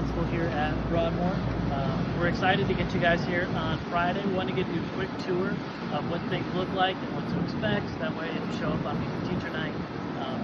principal here at Broadmoor. We're excited to get you guys here on Friday. We want to give you a quick tour of what things look like and what to expect. So that way, if you show up on teacher night,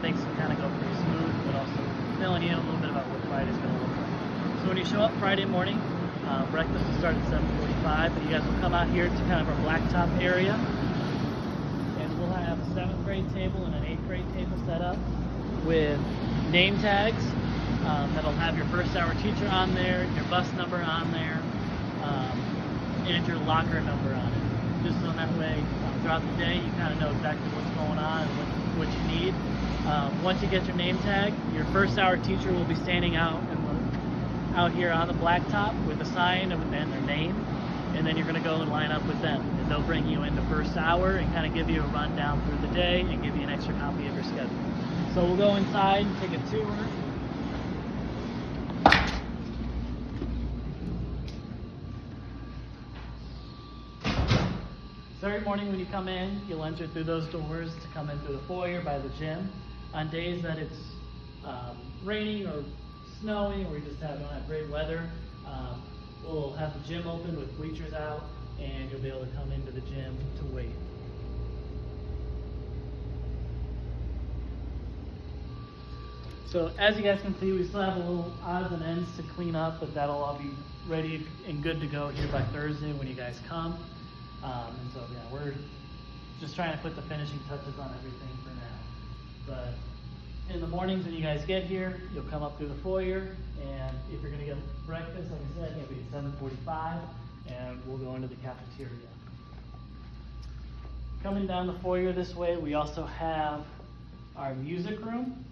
things can kind of go pretty smooth, but also filling in a little bit about what Friday's going to look like. So when you show up Friday morning, breakfast will start at 7:45, but you guys will come out here to kind of our blacktop area, and we'll have a 7th grade table and an 8th grade table set up with name tags that'll have your first hour teacher on there, your bus number on there, and your locker number on it. Just so that way, throughout the day, you kind of know exactly what's going on and what you need. Once you get your name tag, your first hour teacher will be standing out here on the blacktop with a sign and their name, and then you're going to go and line up with them, and they'll bring you into first hour and kind of give you a rundown through the day and give you an extra copy of your schedule. So we'll go inside and take a tour. So every morning when you come in, you'll enter through those doors to come in through the foyer by the gym. On days that it's raining or snowing, or we just don't have great weather, we'll have the gym open with bleachers out, and you'll be able to come into the gym to wait. So as you guys can see, we still have a little odds and ends to clean up, but that'll all be ready and good to go here by Thursday when you guys come. And so yeah, we're just trying to put the finishing touches on everything for now. But in the mornings when you guys get here, you'll come up through the foyer, and if you're gonna get breakfast, like I said, it'll be at 7:45, and we'll go into the cafeteria. Coming down the foyer this way, we also have our music room.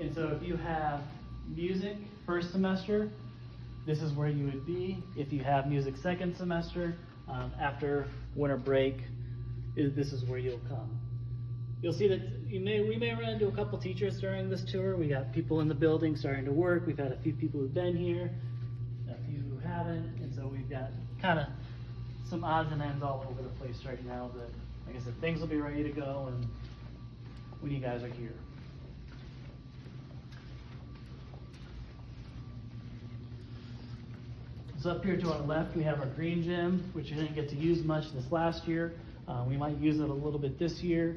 And so if you have music first semester, this is where you would be. If you have music second semester, after winter break, this is where you'll come. You'll see that we may run into a couple teachers during this tour. We got people in the building starting to work. We've had a few people who've been here, a few who haven't, and so we've got kind of some odds and ends all over the place right now. But like I said, things will be ready to go and when you guys are here. So up here to our left, we have our green gym, which we didn't get to use much this last year. We might use it a little bit this year.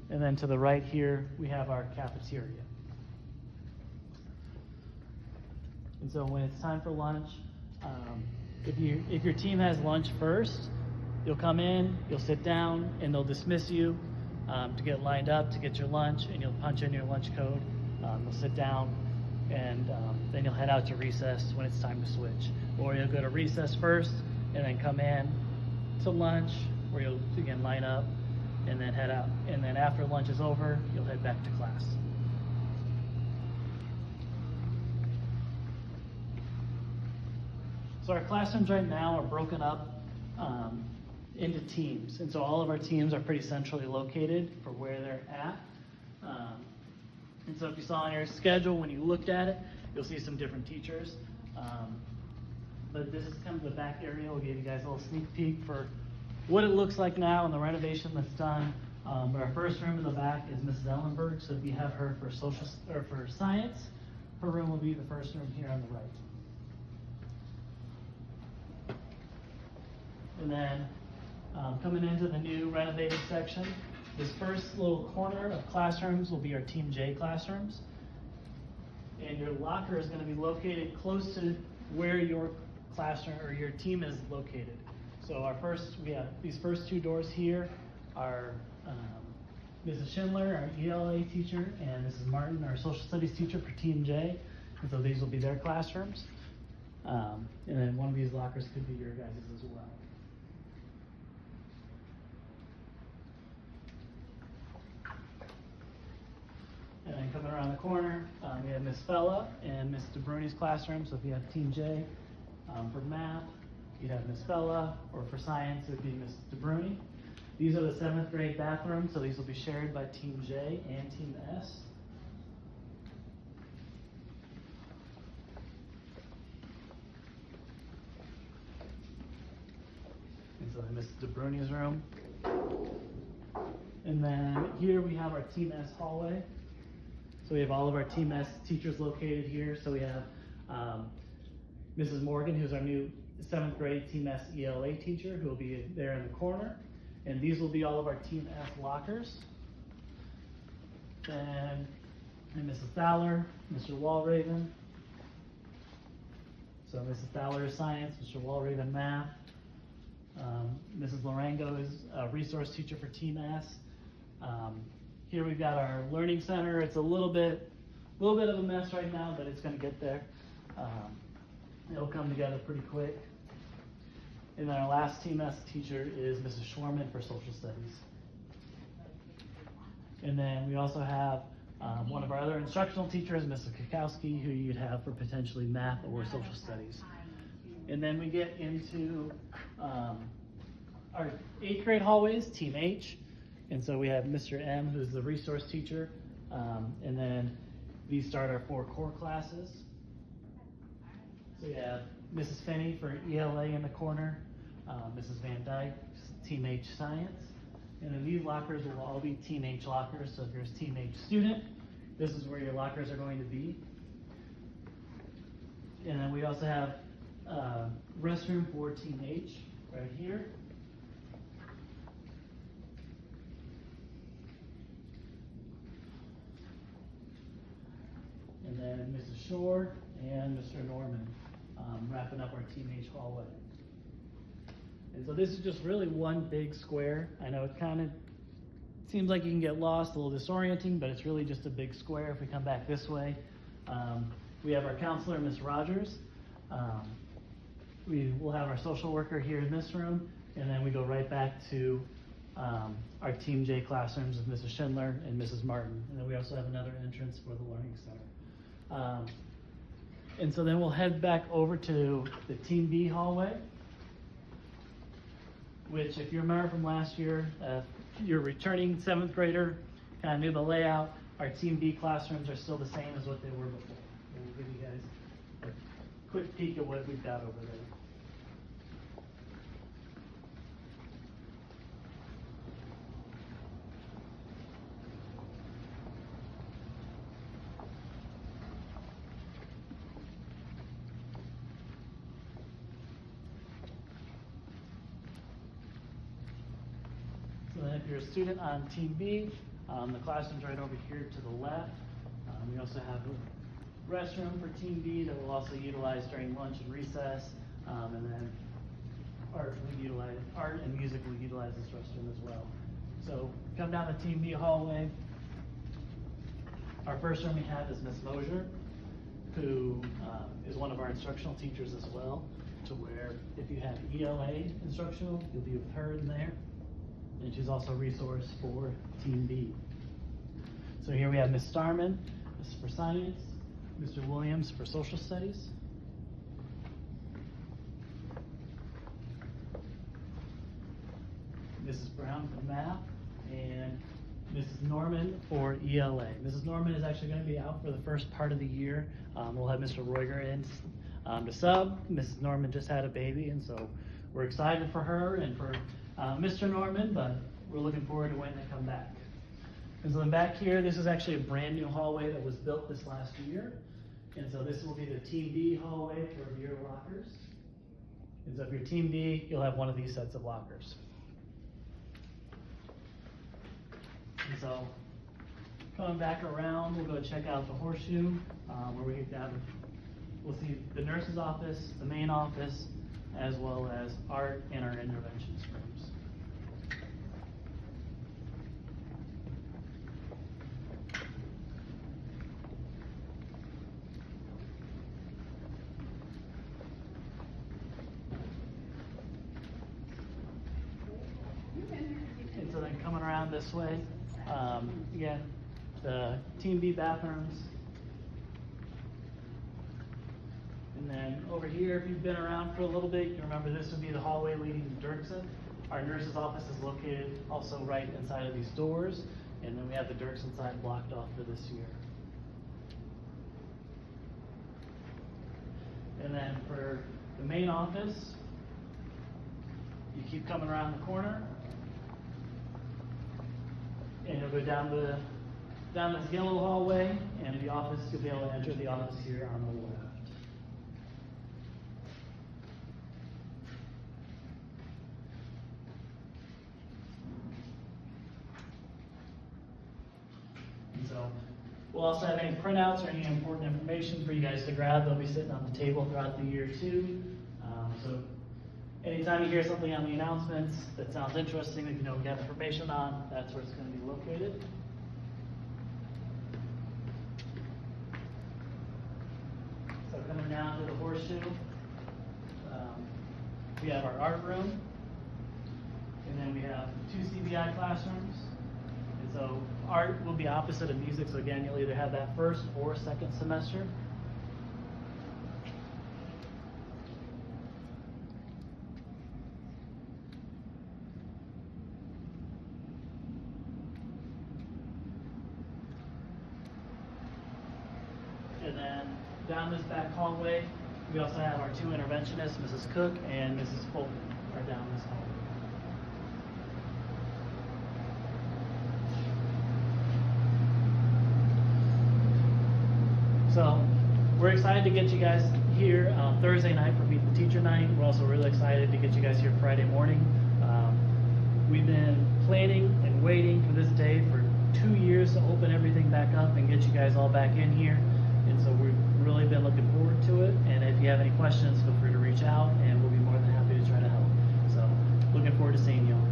And then to the right here, we have our cafeteria. And so when it's time for lunch, if your team has lunch first, you'll come in, you'll sit down, and they'll dismiss you to get lined up to get your lunch, and you'll punch in your lunch code. You'll sit down, and then you'll head out to recess when it's time to switch. Or you'll go to recess first and then come in to lunch, where you'll again line up and then head out. And then after lunch is over, you'll head back to class. So our classrooms right now are broken up into teams. And so all of our teams are pretty centrally located for where they're at. And so if you saw on your schedule, when you looked at it, you'll see some different teachers. But this is kind of the back area. We'll give you guys a little sneak peek for what it looks like now and the renovation that's done. But our first room in the back is Mrs. Ellenberg. So if you have her for for science, her room will be the first room here on the right. And then coming into the new renovated section, this first little corner of classrooms will be our Team J classrooms. And your locker is going to be located close to where your classroom or your team is located. So we have these first two doors here are Mrs. Schindler, our ELA teacher, and Mrs. Martin, our social studies teacher for Team J. And so these will be their classrooms. And then one of these lockers could be your guys' as well. And then coming around the corner, we have Miss Fella and Miss DeBruni's classroom. So if you have Team J for math, you'd have Miss Fella, or for science, it would be Miss DeBruni. These are the 7th grade bathrooms, so these will be shared by Team J and Team S. And so Miss DeBruni's room. And then here we have our Team S hallway. So we have all of our Team S teachers located here. So we have Mrs. Morgan, who's our new 7th grade Team S ELA teacher, who will be there in the corner. And these will be all of our Team S lockers. Then and Mrs. Thaler, Mr. Walraven. So Mrs. Thaler is science, Mr. Walraven math. Mrs. Lorengo is a resource teacher for Team S. Here we've got our learning center. It's a little bit of a mess right now, but it's going to get there. It'll come together pretty quick. And then our last Team S teacher is Mrs. Schwarman for social studies. And then we also have one of our other instructional teachers, Mrs. Kukowski, who you'd have for potentially math or social studies. And then we get into our 8th grade hallways, Team H. And so we have Mr. M, who's the resource teacher. And then these start our 4 core classes. So we have Mrs. Finney for ELA in the corner, Mrs. Van Dyke, Team H Science. And then these lockers will all be Team H lockers. So if you're a Team H student, this is where your lockers are going to be. And then we also have restroom for Team H right here. And then Mrs. Shore and Mr. Norman wrapping up our Team H hallway. And so this is just really one big square. I know it kind of seems like you can get lost, a little disorienting, but it's really just a big square. If we come back this way, we have our counselor, Miss Rogers. We will have our social worker here in this room, and then we go right back to our Team J classrooms with Mrs. Schindler and Mrs. Martin. And then we also have another entrance for the Learning Center. And so then we'll head back over to the Team B hallway, which if you remember from last year, you're returning 7th grader, kind of knew the layout. Our Team B classrooms are still the same as what they were before. And we'll give you guys a quick peek at what we've got over there. So then if you're a student on Team B, the classroom's right over here to the left. We also have a restroom for Team B that we'll also utilize during lunch and recess. And then art and music will utilize this restroom as well. So come down the Team B hallway. Our first room we have is Miss Mosier, who is one of our instructional teachers as well, to where if you have ELA instructional, you'll be with her in there. And she's also a resource for Team B. So here we have Ms. Starman, this is for science, Mr. Williams for social studies. Mrs. Brown for math, and Mrs. Norman for ELA. Mrs. Norman is actually going to be out for the first part of the year. We'll have Mr. Roiger in to sub. Mrs. Norman just had a baby, and so we're excited for her and for Mr. Norman, but we're looking forward to when they come back. And so then back here, this is actually a brand new hallway that was built this last year. And so this will be the Team B hallway for your lockers. And so if you're Team B, you'll have one of these sets of lockers. And so coming back around, we'll go check out the horseshoe, where we'll see the nurse's office, the main office, as well as art and our interventions rooms. And so then coming around this way, again, the Team B bathrooms. And then over here, if you've been around for a little bit, you remember this would be the hallway leading to Dirksen. Our nurse's office is located also right inside of these doors. And then we have the Dirksen side blocked off for this year. And then for the main office, you keep coming around the corner, and you'll go down the down this yellow hallway, and the office, you'll be able to enter the office here on the left. And so we'll also have any printouts or any important information for you guys to grab. They'll be sitting on the table throughout the year too. So anytime you hear something on the announcements that sounds interesting that you know we have information on, that's where it's going to be located. So coming down to the horseshoe, we have our art room, and then we have 2 CBI classrooms. And so art will be opposite of music, so again, you'll either have that first or second semester. And then down this back hallway, we also have our 2 interventionists, Mrs. Cook and Mrs. Fulton, are down this hallway. So we're excited to get you guys here Thursday night for Meet the Teacher Night. We're also really excited to get you guys here Friday morning. We've been planning and waiting for this day for 2 years to open everything back up and get you guys all back in here. And so we've really been looking forward to it. And if you have any questions, feel free to reach out and we'll be more than happy to try to help. So looking forward to seeing you all.